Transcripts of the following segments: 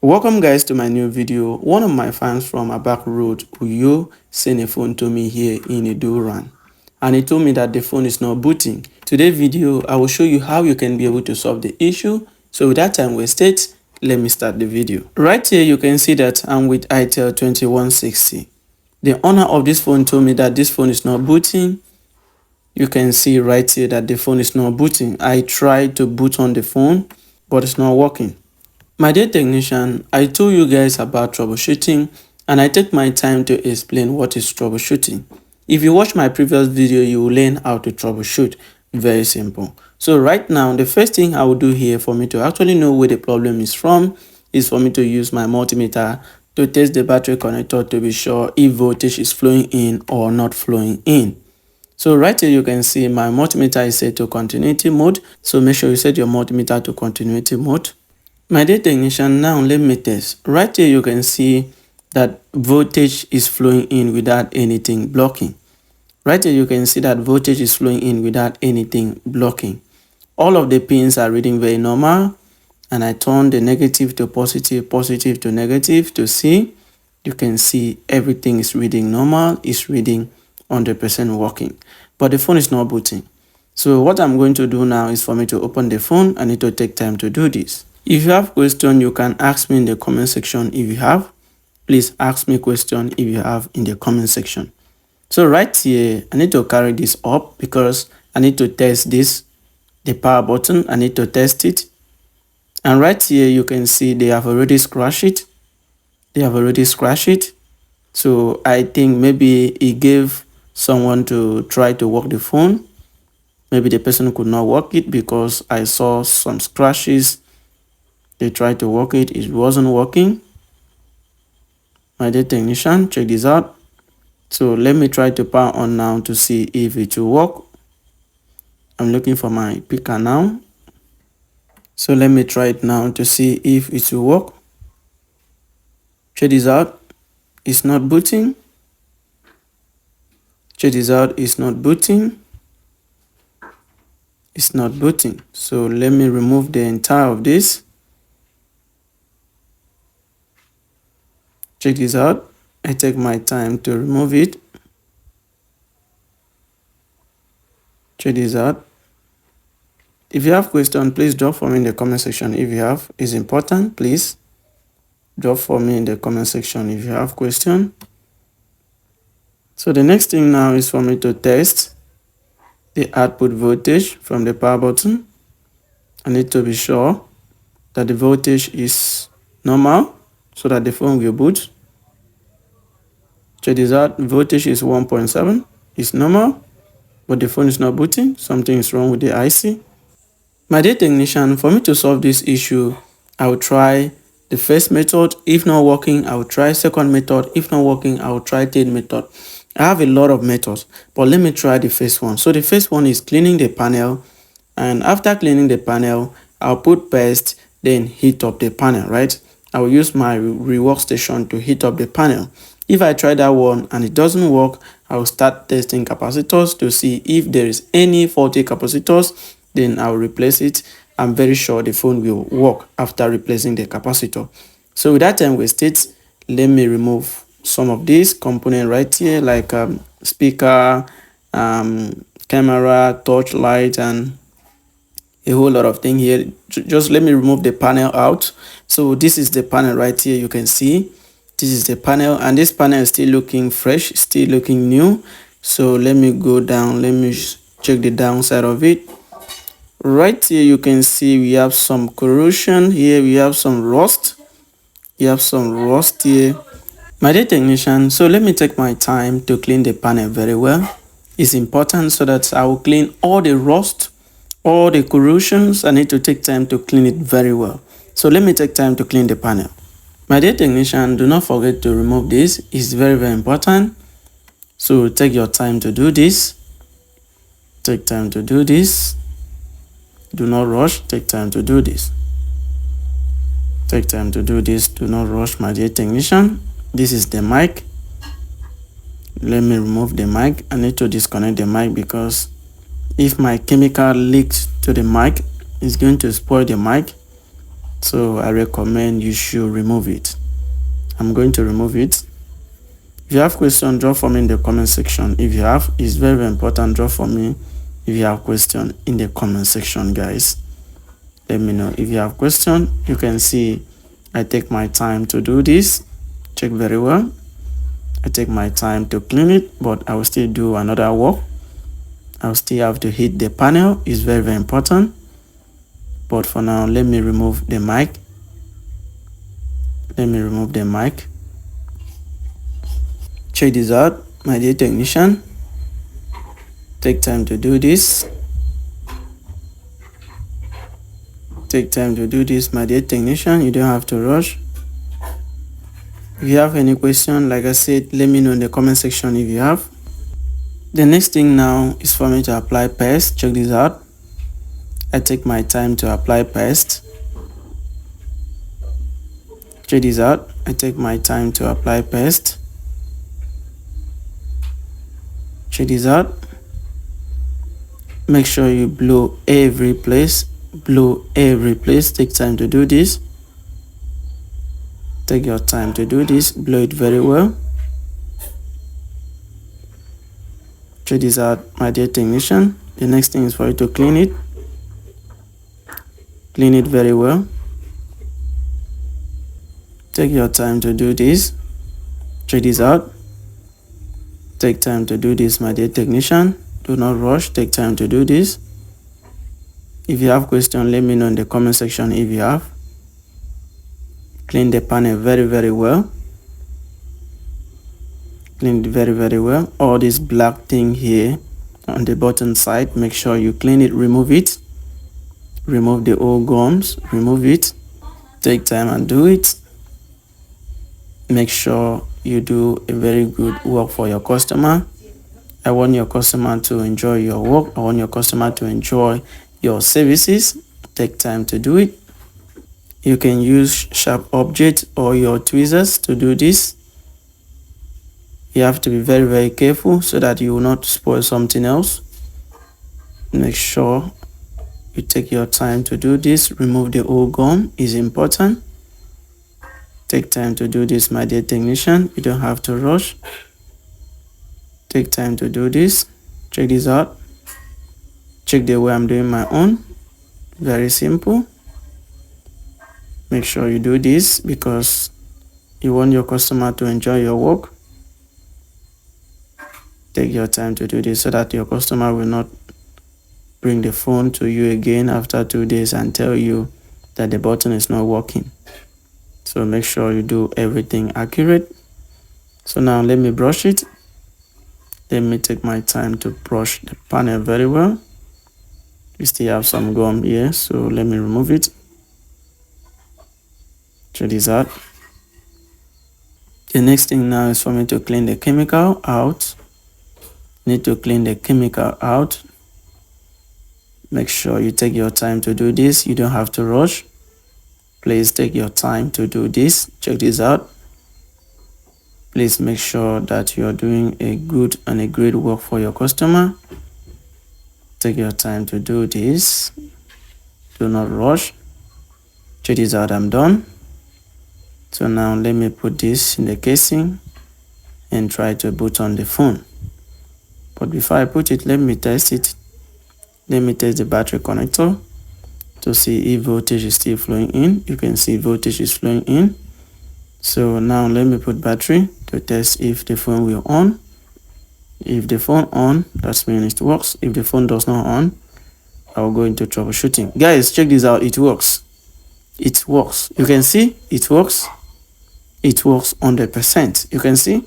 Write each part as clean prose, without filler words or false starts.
Welcome guys to my new video. One of my fans from Abak Road, Uyo, sent a phone to me here in Idoran, and he told me that the phone is not booting. Today's video, I will show you how you can be able to solve the issue. So without time wasted, let me start the video. Right here, you can see that I'm with ITEL 2160. The owner of this phone told me that this phone is not booting. You can see right here that the phone is not booting. I tried to boot on the phone, but it's not working. My dear technician, I told you guys about troubleshooting, and I take my time to explain what is troubleshooting. If you watch my previous video, you will learn how to troubleshoot. Very simple. So right now, the first thing I will do here for me to actually know where the problem is from is for me to use my multimeter to test the battery connector to be sure if voltage is flowing in or not flowing in. So right here you can see my multimeter is set to continuity mode. So make sure you set your multimeter to continuity mode. My dear technician, now let me test. Right here you can see that voltage is flowing in without anything blocking. Right here you can see that voltage is flowing in without anything blocking. All of the pins are reading very normal, and I turn the negative to positive, positive to negative to see. You can see everything is reading normal, it's reading 100% working, but the phone is not booting. So what I'm going to do now is for me to open the phone. I need to take time to do this. If you have question, you can ask me in the comment section. If you have, please ask me question if you have in the comment section. So right here, I need to carry this up because I need to test this, the power button. I need to test it. And right here, you can see they have already scratched it. They have already scratched it. So I think maybe it gave someone to try to work the phone. Maybe the person could not work it because I saw some scratches. They tried to work it, it wasn't working. My dear technician, check this out. So let me try to power on now to see if it will work. I'm looking for my picker now. So let me try it now to see if it will work. Check this out. It's not booting. Check this out. It's not booting. It's not booting. So let me remove the entire of this. Check this out. I take my time to remove it. Check this out. If you have question, please drop for me in the comment section. If you have, it's important, please drop for me in the comment section if you have question. So the next thing now is for me to test the output voltage from the power button. I need to be sure that the voltage is normal so that the phone will boot. Check this out. Voltage is 1.7. It's normal, but the phone is not booting. Something is wrong with the IC. My dear technician, for me to solve this issue, I will try the first method. If not working, I will try second method. If not working, I will try third method. I have a lot of methods, but let me try the first one. So the first one is cleaning the panel, and after cleaning the panel, I'll put paste, then heat up the panel, right? I will use my rework station to heat up the panel. If I try that one and it doesn't work, I will start testing capacitors to see if there is any faulty capacitors. Then I will replace it. I'm very sure the phone will work after replacing the capacitor. So with that time wasted, let me remove some of these components right here, like speaker, camera, torch light, and a whole lot of things here. Just let me remove the panel out. So this is the panel right here. You can see this is the panel, and this panel is still looking fresh, still looking new. So let me go down. Let me check the downside of it. Right here you can see we have some corrosion here, we have some rust. You have some rust here. My dear technician, so let me take my time to clean the panel very well. It's important so that I will clean all the rust, all the corrosions. I need to take time to clean it very well. So let me take time to clean the panel. My dear technician, do not forget to remove this. It's very, very important. So take your time to do this. Take time to do this. Do not rush. Take time to do this. Take time to do this. Do not rush, my dear technician. This is the mic. Let me remove the mic. I need to disconnect the mic because if my chemical leaks to the mic, it's going to spoil the mic. So I recommend you should remove it. I'm going to remove it. If you have question, drop for me in the comment section. If you have, it's very, very important, drop for me if you have question in the comment section, guys. Let me know if you have question. You can see I take my time to do this. Check very well. I take my time to clean it, but I will still do another work. I'll still have to hit the panel. It's very, very important. But for now, let me remove the mic. Let me remove the mic. Check this out, my dear technician. Take time to do this. Take time to do this, my dear technician. You don't have to rush. If you have any question, like I said, let me know in the comment section if you have. The next thing now is for me to apply paste. Check this out. I take my time to apply paste. Check this out. I take my time to apply paste. Check this out. Make sure you blow every place. Blow every place. Take time to do this. Take your time to do this. Blow it very well. Check this out, my dear technician. The next thing is for you to clean it. Clean it very well. Take your time to do this. Check this out. Take time to do this, my dear technician. Do not rush. Take time to do this. If you have question, let me know in the comment section if you have. Clean the panel very, very well. Clean it very, very well. All this black thing here on the bottom side, make sure you clean it, remove it. Remove the old gums, remove it. Take time and do it. Make sure you do a very good work for your customer. I want your customer to enjoy your work. I want your customer to enjoy your services. Take time to do it. You can use sharp objects or your tweezers to do this. You have to be very, very careful so that you will not spoil something else. Make sure you take your time to do this. Remove the old gum is important. Take time to do this, my dear technician. You don't have to rush. Take time to do this. Check this out. Check the way I'm doing my own. Very simple. Make sure you do this because you want your customer to enjoy your work. Take your time to do this so that your customer will not bring the phone to you again after 2 days and tell you that the button is not working. So make sure you do everything accurate. So now let me brush it. Let me take my time to brush the panel very well. We still have some gum here, so let me remove it. Check this out. The next thing now is for me to clean the chemical out. Need to clean the chemical out. Make sure you take your time to do this. You don't have to rush. Please take your time to do this. Check this out. Please make sure that you are doing a good and a great work for your customer. Take your time to do this. Do not rush. Check this out. I'm done. So now let me put this in the casing and try to boot on the phone. But before I put it, let me test it. Let me test the battery connector to see if voltage is still flowing in. You can see voltage is flowing in. So now let me put battery to test if the phone will on. If the phone on, that means it works. If the phone does not on, I'll go into troubleshooting. Guys, check this out. It works. It works. You can see it works. It works 100%. You can see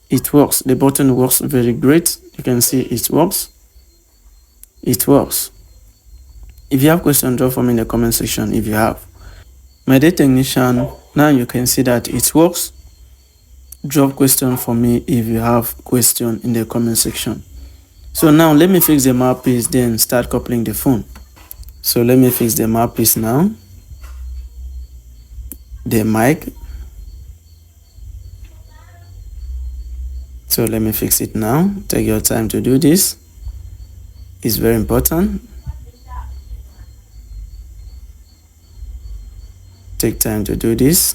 it works. The button works very great. You can see it works. It works. If you have questions, drop for me in the comment section if you have. My dear technician, now you can see that it works. Drop question for me if you have question in the comment section. So now let me fix the mouthpiece, then start coupling the phone. So let me fix the mouthpiece now. The mic. So let me fix it now. Take your time to do this. It's very important. Take time to do this.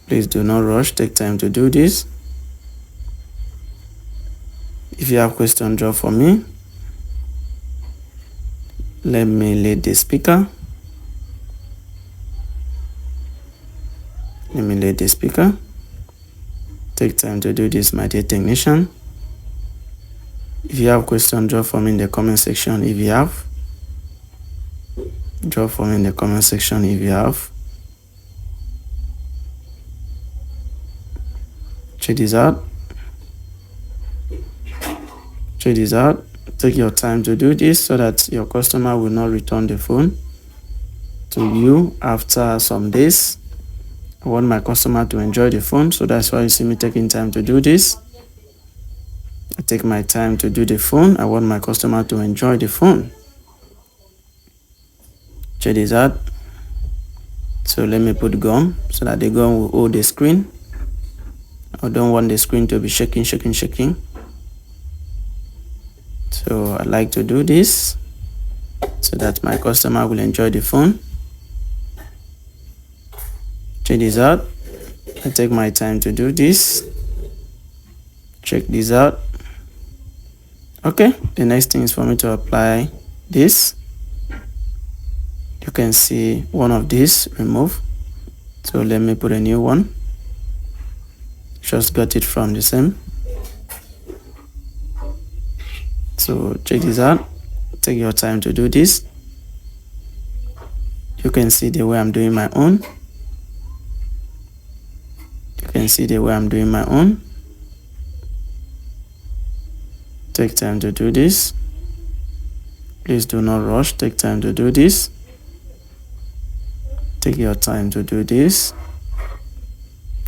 Please do not rush. Take time to do this. If you have question, draw for me. Let me lead the speaker. Let me lead the speaker. Take time to do this, my dear technician. If you have question, draw for me in the comment section. If you have, draw for me in the comment section if you have. Check this out. Check this out. Take your time to do this so that your customer will not return the phone to you after some days. I want my customer to enjoy the phone, so that's why you see me taking time to do this. I take my time to do the phone. I want my customer to enjoy the phone. Check this out. So let me put gum so that the gum will hold the screen. I don't want the screen to be shaking. So I like to do this so that my customer will enjoy the phone. Check this out. I take my time to do this. Check this out. Okay, the next thing is for me to apply this. You can see one of these remove. So let me put a new one. Just got it from the same. So check this out. Take your time to do this. You can see the way I'm doing my own. You can see the way I'm doing my own. Take time to do this. Please do not rush. Take time to do this. Take your time to do this.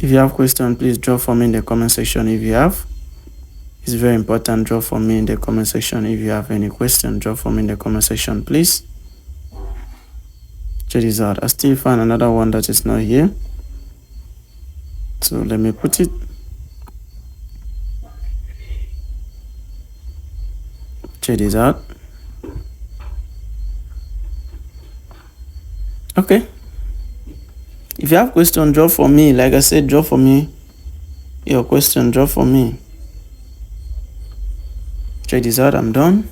If you have questions, please drop for me in the comment section if you have. It's very important. Drop for me in the comment section if you have any question. Drop for me in the comment section, please. Check this out. I still find another one that is not here. So let me put it. Check this out. Okay. If you have question, drop for me. Like I said, drop for me your question. Drop for me. Check this out. I'm done.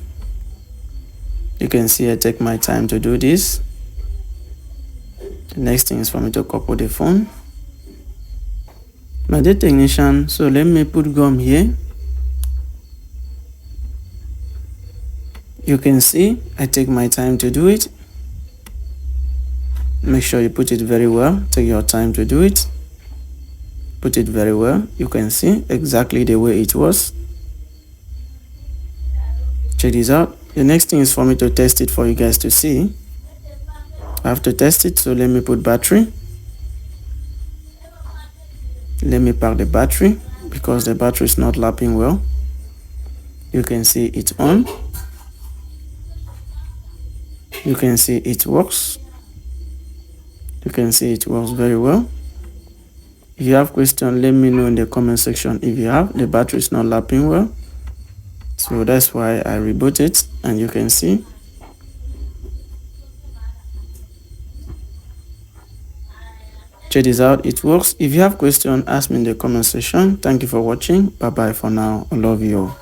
You can see I take my time to do this. The next thing is for me to couple the phone. My dear technician, so let me put gum here. You can see I take my time to do it. Make sure you put it very well. Take your time to do it. Put it very well. You can see exactly the way it was. Check this out. The next thing is for me to test it for you guys to see. I have to test it, so let me put battery. Let me pack the battery because the battery is not lapping well. You can see it's on. You can see it works. You can see it works very well. If you have questions, let me know in the comment section. If you have, the battery is not lapping well. So that's why I reboot it, and you can see. Check this out, it works. If you have questions, ask me in the comment section. Thank you for watching. Bye bye for now. I love you all.